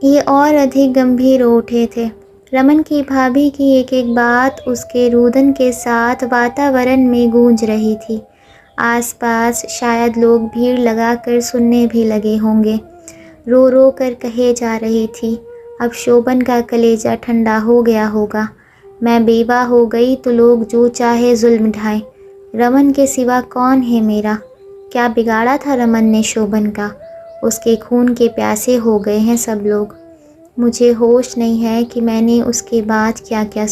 Speaker 1: ये और अधिक गंभीर हो उठे थे। रमन की भाभी की एक एक बात उसके रुदन के साथ वातावरण में गूंज रही थी। आसपास शायद लोग भीड़ लगाकर सुनने भी लगे होंगे। रो रो कर कहे जा रही थी, अब शोभन का कलेजा ठंडा हो गया होगा। मैं बेवा हो गई तो लोग जो चाहे जुल्म ढाएं। रमन के सिवा कौन है मेरा? क्या बिगाड़ा था रमन ने शोभन का? उसके खून के प्यासे हो गए हैं सब लोग। मुझे होश नहीं है कि मैंने उसके बाद क्या क्या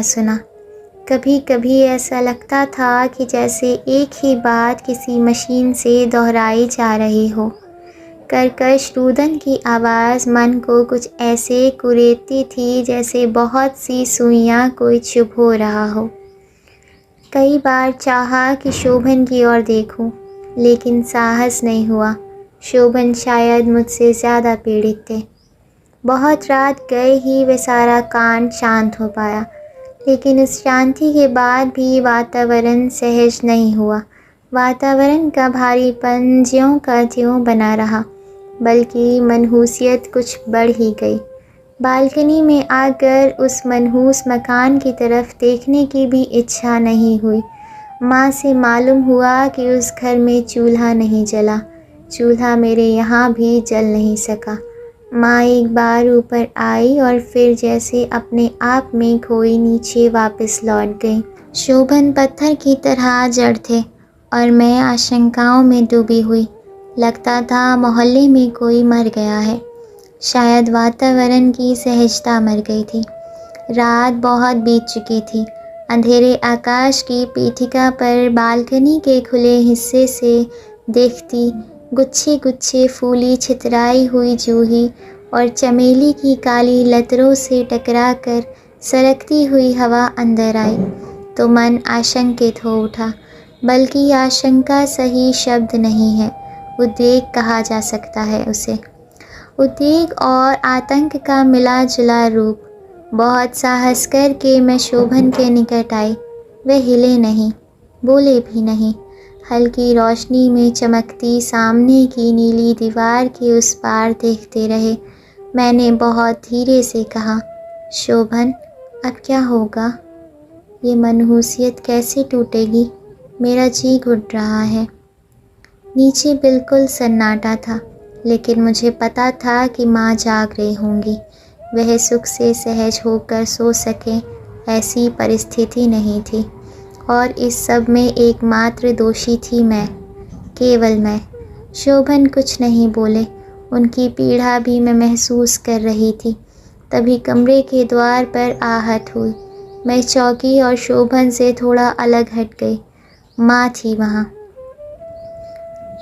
Speaker 1: सुना। कभी कभी ऐसा लगता था कि जैसे एक ही बात किसी मशीन से दोहराई जा रही हो। कर्कश रुदन की आवाज़ मन को कुछ ऐसे कुरेदती थी जैसे बहुत सी सुइयां कोई चुभ हो रहा हो। कई बार चाहा कि शोभन की ओर देखूं, लेकिन साहस नहीं हुआ। शोभन शायद मुझसे ज़्यादा पीड़ित थे। बहुत रात गए ही वे सारा कांड शांत हो पाया, लेकिन इस शांति के बाद भी वातावरण सहज नहीं हुआ। वातावरण का भारीपन ज्यों का त्यों बना रहा, बल्कि मनहूसियत कुछ बढ़ ही गई। बालकनी में आकर उस मनहूस मकान की तरफ देखने की भी इच्छा नहीं हुई। माँ से मालूम हुआ कि उस घर में चूल्हा नहीं जला। चूल्हा मेरे यहाँ भी जल नहीं सका। माँ एक बार ऊपर आई और फिर जैसे अपने आप में खोई नीचे वापस लौट गई। शोभन पत्थर की तरह जड़ थे और मैं आशंकाओं में डूबी हुई। लगता था मोहल्ले में कोई मर गया है। शायद वातावरण की सहजता मर गई थी। रात बहुत बीत चुकी थी। अंधेरे आकाश की पीठिका पर बालकनी के खुले हिस्से से देखती गुच्छे गुच्छे फूली छितराई हुई जूही और चमेली की काली लतरों से टकराकर सरकती हुई हवा अंदर आई तो मन आशंकित हो उठा। बल्कि आशंका सही शब्द नहीं है, उद्वेग कहा जा सकता है उसे। उद्वेग और आतंक का मिला जुला रूप। बहुत साहस करके मैं शोभन के निकट आई। वह हिले नहीं, बोले भी नहीं। हल्की रोशनी में चमकती सामने की नीली दीवार के उस पार देखते रहे। मैंने बहुत धीरे से कहा, शोभन, अब क्या होगा? ये मनहूसियत कैसे टूटेगी? मेरा जी घुट रहा है। नीचे बिल्कुल सन्नाटा था, लेकिन मुझे पता था कि माँ जाग रही होंगी। वह सुख से सहज होकर सो सके ऐसी परिस्थिति नहीं थी, और इस सब में एकमात्र दोषी थी मैं, केवल मैं। शोभन कुछ नहीं बोले। उनकी पीड़ा भी मैं महसूस कर रही थी। तभी कमरे के द्वार पर आहट हुई। मैं चौंकी और शोभन से थोड़ा अलग हट गई। माँ थी वहाँ।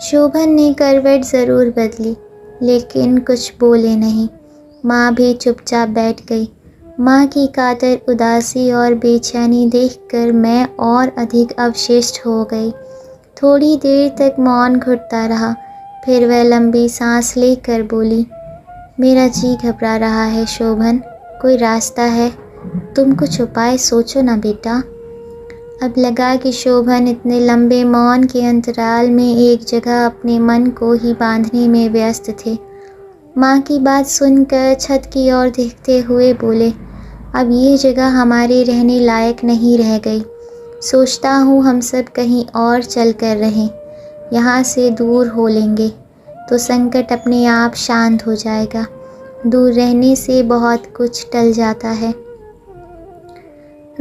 Speaker 1: शोभन ने करवट ज़रूर बदली, लेकिन कुछ बोले नहीं। माँ भी चुपचाप बैठ गई। माँ की कातर उदासी और बेचैनी देखकर मैं और अधिक अवशिष्ट हो गई। थोड़ी देर तक मौन घुटता रहा, फिर वह लंबी सांस लेकर बोली, मेरा जी घबरा रहा है शोभन, कोई रास्ता है? तुम कुछ उपाय सोचो ना बेटा। अब लगा कि शोभन इतने लंबे मौन के अंतराल में एक जगह अपने मन को ही बांधने में व्यस्त थे। माँ की बात सुनकर छत की ओर देखते हुए बोले, अब ये जगह हमारे रहने लायक नहीं रह गई। सोचता हूँ हम सब कहीं और चल कर रहें। यहाँ से दूर हो लेंगे तो संकट अपने आप शांत हो जाएगा। दूर रहने से बहुत कुछ टल जाता है।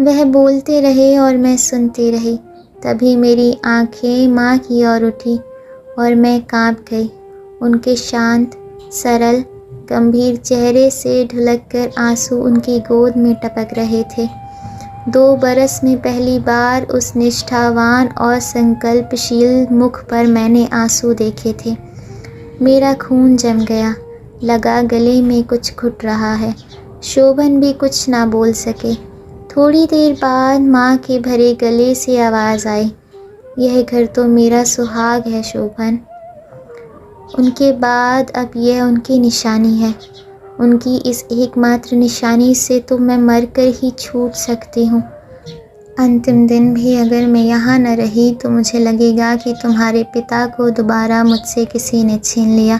Speaker 1: वह बोलते रहे और मैं सुनती रही। तभी मेरी आंखें माँ की ओर उठी और मैं कांप गई। उनके शांत, सरल, गंभीर चेहरे से ढुलककर आंसू उनकी गोद में टपक रहे थे। 2 बरस में पहली बार उस निष्ठावान और संकल्पशील मुख पर मैंने आंसू देखे थे। मेरा खून जम गया, लगा गले में कुछ घुट रहा है। शोभन भी कुछ ना बोल सके। थोड़ी देर बाद माँ के भरे गले से आवाज़ आई, यह घर तो मेरा सुहाग है शोभन। उनके बाद अब यह उनकी निशानी है। उनकी इस एकमात्र निशानी से तो मैं मरकर ही छूट सकती हूँ। अंतिम दिन भी अगर मैं यहाँ न रही तो मुझे लगेगा कि तुम्हारे पिता को दोबारा मुझसे किसी ने छीन लिया।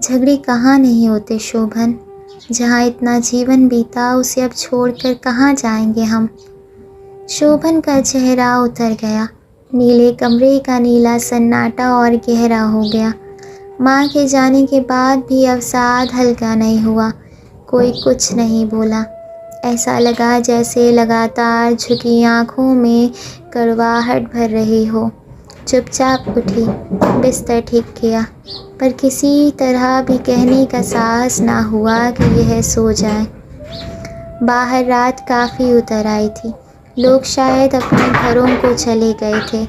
Speaker 1: झगड़े कहाँ नहीं होते शोभन। जहाँ इतना जीवन बीता उसे अब छोड़कर कहाँ जाएंगे हम। शोभन का चेहरा उतर गया। नीले कमरे का नीला सन्नाटा और गहरा हो गया। माँ के जाने के बाद भी अवसाद हल्का नहीं हुआ। कोई कुछ नहीं बोला। ऐसा लगा जैसे लगातार झुकी आँखों में कड़वाहट भर रही हो। चुपचाप उठी, बिस्तर ठीक किया, पर किसी तरह भी कहने का साहस ना हुआ कि यह सो जाए। बाहर रात काफ़ी उतर आई थी। लोग शायद अपने घरों को चले गए थे।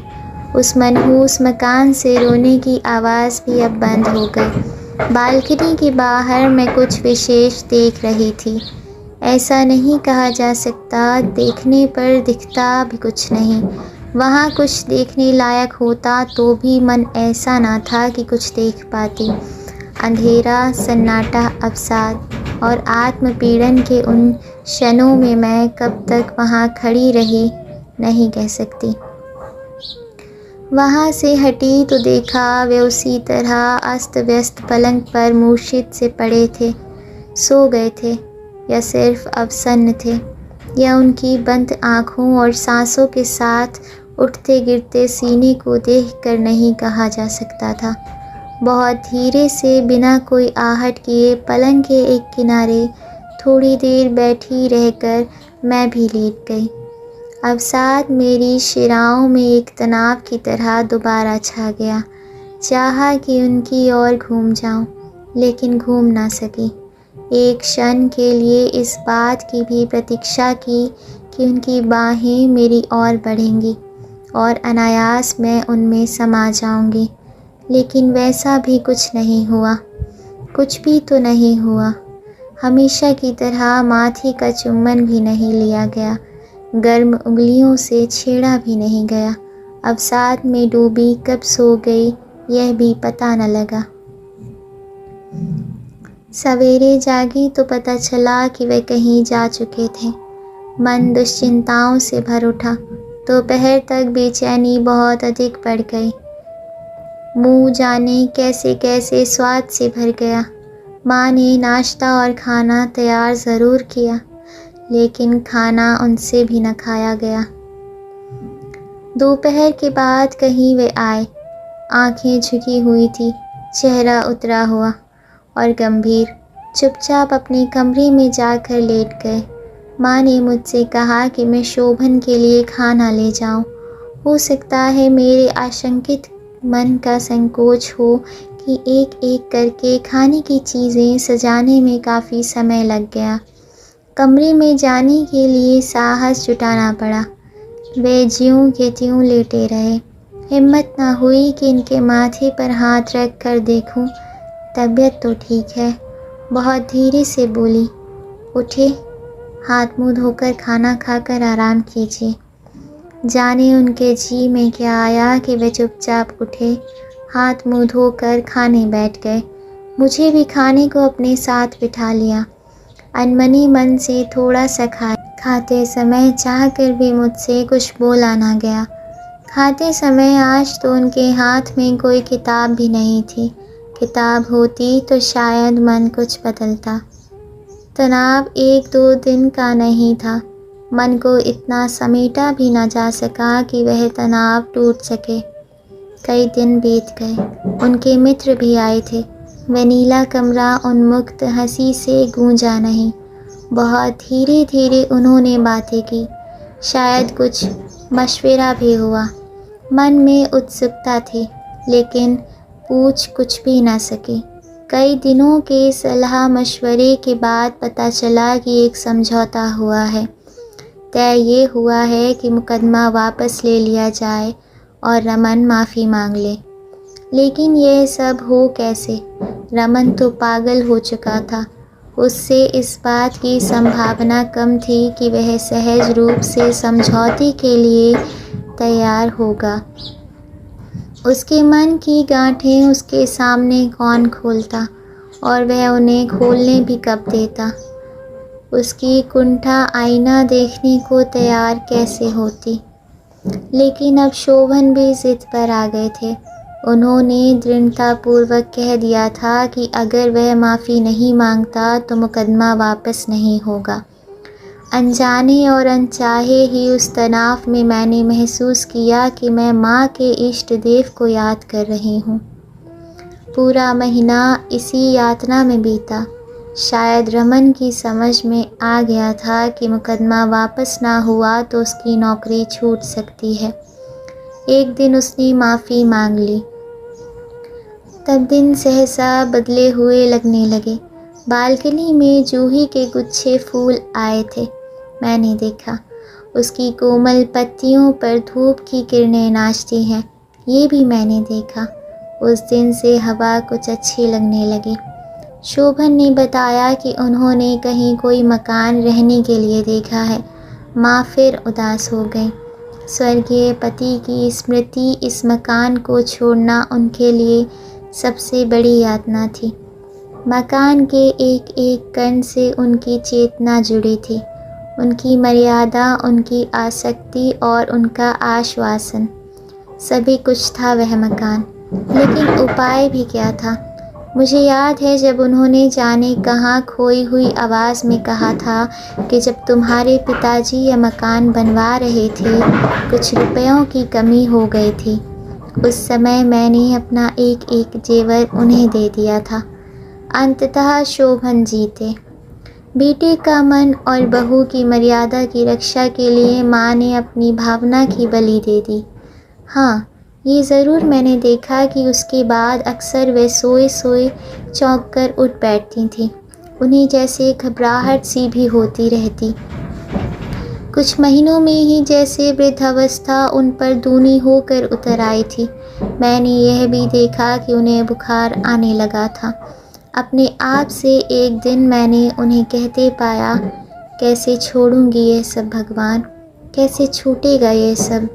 Speaker 1: उस मनहूस मकान से रोने की आवाज़ भी अब बंद हो गई। बालकनी के बाहर मैं कुछ विशेष देख रही थी। ऐसा नहीं कहा जा सकता, देखने पर दिखता भी कुछ नहीं। वहाँ कुछ देखने लायक होता तो भी मन ऐसा ना था कि कुछ देख पाती। अंधेरा, सन्नाटा, अवसाद और आत्मपीड़न के उन क्षणों में मैं कब तक वहाँ खड़ी रही नहीं कह सकती। वहाँ से हटी तो देखा वे उसी तरह अस्त व्यस्त पलंग पर मूर्छित से पड़े थे। सो गए थे या सिर्फ अवसन्न थे, या उनकी बंद आँखों और सांसों के साथ उठते गिरते सीने को देखकर नहीं कहा जा सकता था। बहुत धीरे से बिना कोई आहट किए पलंग के एक किनारे थोड़ी देर बैठी रहकर मैं भी लेट गई। अवसाद मेरी शिराओं में एक तनाव की तरह दोबारा छा गया। चाहा कि उनकी ओर घूम जाऊं, लेकिन घूम ना सकी। एक क्षण के लिए इस बात की भी प्रतीक्षा की कि उनकी बाहें मेरी ओर बढ़ेंगी और अनायास मैं उनमें समा जाऊंगी, लेकिन वैसा भी कुछ नहीं हुआ। कुछ भी तो नहीं हुआ। हमेशा की तरह माथे का चुम्बन भी नहीं लिया गया, गर्म उंगलियों से छेड़ा भी नहीं गया। अवसाद में डूबी कब सो गई यह भी पता न लगा। सवेरे जागी तो पता चला कि वे कहीं जा चुके थे। मन दुश्चिंताओं से भर उठा। दोपहर तक बेचैनी बहुत अधिक बढ़ गई। मुँह जाने कैसे कैसे स्वाद से भर गया। माँ ने नाश्ता और खाना तैयार ज़रूर किया, लेकिन खाना उनसे भी न खाया गया। दोपहर के बाद कहीं वे आए। आंखें झुकी हुई थी, चेहरा उतरा हुआ और गंभीर। चुपचाप अपने कमरे में जाकर लेट गए। माँ ने मुझसे कहा कि मैं शोभन के लिए खाना ले जाऊं। हो सकता है मेरे आशंकित मन का संकोच हो कि एक एक करके खाने की चीज़ें सजाने में काफ़ी समय लग गया। कमरे में जाने के लिए साहस जुटाना पड़ा। वे ज्यों के त्यों लेटे रहे। हिम्मत ना हुई कि इनके माथे पर हाथ रख कर देखूं। तबीयत तो ठीक है। बहुत धीरे से बोली, उठे, हाथ मुंह धोकर खाना खाकर आराम कीजिए। जाने उनके जी में क्या आया कि वे चुपचाप उठे, हाथ मुंह धोकर खाने बैठ गए। मुझे भी खाने को अपने साथ बिठा लिया। अनमनी मन से थोड़ा सा खाते समय चाहकर भी मुझसे कुछ बोला ना गया। खाते समय आज तो उनके हाथ में कोई किताब भी नहीं थी। किताब होती तो शायद मन कुछ बदलता। तनाव 1-2 दिन का नहीं था। मन को इतना समेटा भी ना जा सका कि वह तनाव टूट सके। कई दिन बीत गए। उनके मित्र भी आए थे। वह नीला कमरा उन्मुक्त हंसी से गूंजा नहीं। बहुत धीरे धीरे उन्होंने बातें की। शायद कुछ मशवरा भी हुआ। मन में उत्सुकता थी, लेकिन पूछ कुछ भी ना सकी। कई दिनों के सलाह मशवरे के बाद पता चला कि एक समझौता हुआ है। तय ये हुआ है कि मुकदमा वापस ले लिया जाए और रमन माफ़ी मांग ले। लेकिन यह सब हो कैसे? रमन तो पागल हो चुका था। उससे इस बात की संभावना कम थी कि वह सहज रूप से समझौते के लिए तैयार होगा। उसके मन की गांठें उसके सामने कौन खोलता और वह उन्हें खोलने भी कब देता? उसकी कुंठा आईना देखने को तैयार कैसे होती? लेकिन अब शोभन भी ज़िद पर आ गए थे। उन्होंने दृढ़तापूर्वक कह दिया था कि अगर वह माफ़ी नहीं मांगता तो मुकदमा वापस नहीं होगा। अनजाने और अनचाहे ही उस तनाव में मैंने महसूस किया कि मैं माँ के इष्ट देव को याद कर रही हूँ। पूरा महीना इसी यातना में बीता। शायद रमन की समझ में आ गया था कि मुकदमा वापस ना हुआ तो उसकी नौकरी छूट सकती है। एक दिन उसने माफ़ी मांग ली। तब दिन सहसा बदले हुए लगने लगे। बालकनी में जूही के गुच्छे फूल आए थे। मैंने देखा उसकी कोमल पत्तियों पर धूप की किरणें नाचती हैं। ये भी मैंने देखा। उस दिन से हवा कुछ अच्छी लगने लगी। शोभन ने बताया कि उन्होंने कहीं कोई मकान रहने के लिए देखा है। माँ फिर उदास हो गई। स्वर्गीय पति की स्मृति इस मकान को छोड़ना उनके लिए सबसे बड़ी यातना थी। मकान के एक एक कण से उनकी चेतना जुड़ी थी, उनकी मर्यादा, उनकी आसक्ति और उनका आश्वासन। सभी कुछ था वह मकान, लेकिन उपाय भी क्या था? मुझे याद है जब उन्होंने जाने कहाँ खोई हुई आवाज़ में कहा था कि जब तुम्हारे पिताजी यह मकान बनवा रहे थे, कुछ रुपयों की कमी हो गई थी। उस समय मैंने अपना एक एक जेवर उन्हें दे दिया था। अंततः शोभन जीते। बेटे का मन और बहू की मर्यादा की रक्षा के लिए माँ ने अपनी भावना की बलि दे दी। हाँ, ये ज़रूर मैंने देखा कि उसके बाद अक्सर वे सोए सोए चौंक कर उठ बैठती थीं। उन्हें जैसे घबराहट सी भी होती रहती। कुछ महीनों में ही जैसे वृद्धावस्था उन पर दूनी होकर उतर आई थी। मैंने यह भी देखा कि उन्हें बुखार आने लगा था। अपने आप से एक दिन मैंने उन्हें कहते पाया, कैसे छोड़ूंगी ये सब भगवान, कैसे छूटेगा ये सब,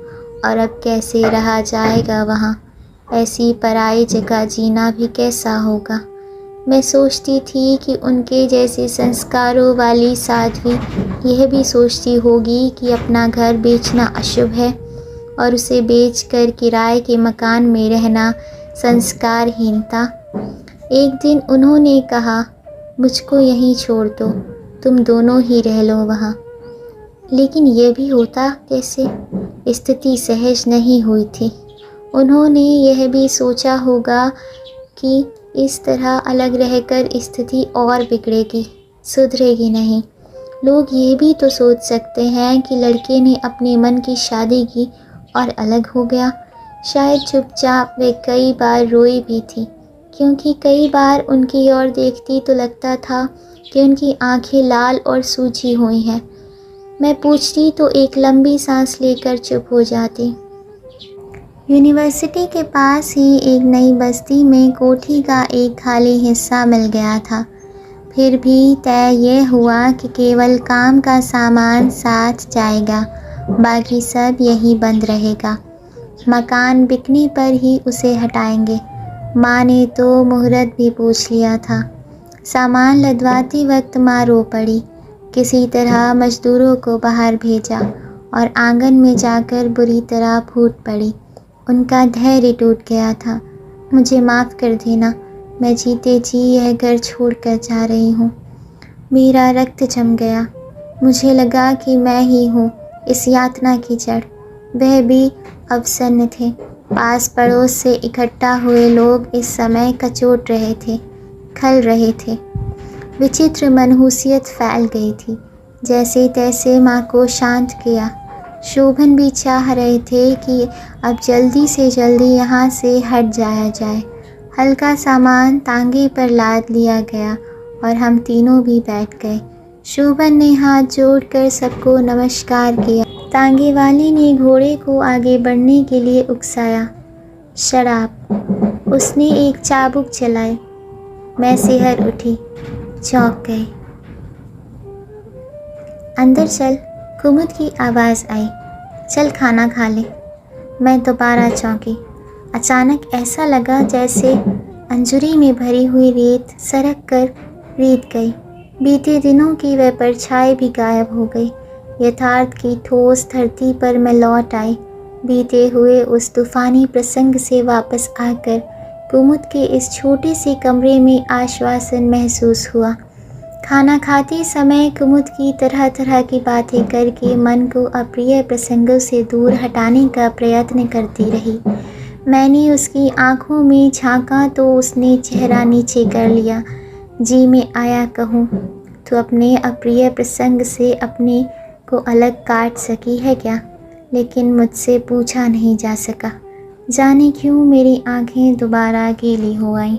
Speaker 1: और अब कैसे रहा जाएगा वहाँ। ऐसी पराई जगह जीना भी कैसा होगा। मैं सोचती थी कि उनके जैसे संस्कारों वाली साध्वी यह भी सोचती होगी कि अपना घर बेचना अशुभ है और उसे बेचकर किराए के मकान में रहना संस्कारहीनता। एक दिन उन्होंने कहा, मुझको यहीं छोड़ दो, तुम दोनों ही रह लो वहाँ। लेकिन यह भी होता कैसे? स्थिति सहज नहीं हुई थी। उन्होंने यह भी सोचा होगा कि इस तरह अलग रहकर स्थिति और बिगड़ेगी, सुधरेगी नहीं। लोग ये भी तो सोच सकते हैं कि लड़के ने अपने मन की शादी की और अलग हो गया। शायद चुपचाप वे कई बार रोई भी थी, क्योंकि कई बार उनकी ओर देखती तो लगता था कि उनकी आंखें लाल और सूजी हुई हैं। मैं पूछती तो एक लंबी सांस लेकर चुप हो जाती। यूनिवर्सिटी के पास ही एक नई बस्ती में कोठी का एक खाली हिस्सा मिल गया था। फिर भी तय ये हुआ कि केवल काम का सामान साथ जाएगा, बाकी सब यही बंद रहेगा। मकान बिकने पर ही उसे हटाएंगे। माँ ने तो मुहूर्त भी पूछ लिया था। सामान लदवाते वक्त माँ रो पड़ी। किसी तरह मजदूरों को बाहर भेजा और आंगन में जाकर बुरी तरह फूट पड़ी। उनका धैर्य टूट गया था। मुझे माफ़ कर देना, मैं जीते जी यह घर छोड़कर जा रही हूँ। मेरा रक्त जम गया। मुझे लगा कि मैं ही हूँ इस यातना की जड़। वह भी अवसन्न थे। पास पड़ोस से इकट्ठा हुए लोग इस समय कचोट रहे थे, खल रहे थे। विचित्र मनहूसियत फैल गई थी। जैसे तैसे माँ को शांत किया। शोभन भी चाह रहे थे कि अब जल्दी से जल्दी यहाँ से हट जाया जाए। हल्का सामान तांगे पर लाद लिया गया और हम तीनों भी बैठ गए। शोभन ने हाथ जोड़कर सबको नमस्कार किया। तांगे वाली ने घोड़े को आगे बढ़ने के लिए उकसाया। शराब। उसने एक चाबुक चलाई। मैं सिहर उठी, चौंक गई। अंदर चल, कुमुद की आवाज़ आई। चल खाना खा ले। मैं दोबारा चौंकी। अचानक ऐसा लगा जैसे अंजुरी में भरी हुई रेत सरक कर रेत गई। बीते दिनों की वह परछाई भी गायब हो गई। यथार्थ की ठोस धरती पर मैं लौट आई। बीते हुए उस तूफानी प्रसंग से वापस आकर कुमुद के इस छोटे से कमरे में आश्वासन महसूस हुआ। खाना खाते समय कुमुद की तरह तरह की बातें करके मन को अप्रिय प्रसंगों से दूर हटाने का प्रयत्न करती रही। मैंने उसकी आंखों में झांका तो उसने चेहरा नीचे कर लिया। जी में आया कहूँ तो अपने अप्रिय प्रसंग से अपने को अलग काट सकी है क्या, लेकिन मुझसे पूछा नहीं जा सका। जाने क्यों मेरी आंखें दोबारा गीली हो आईं।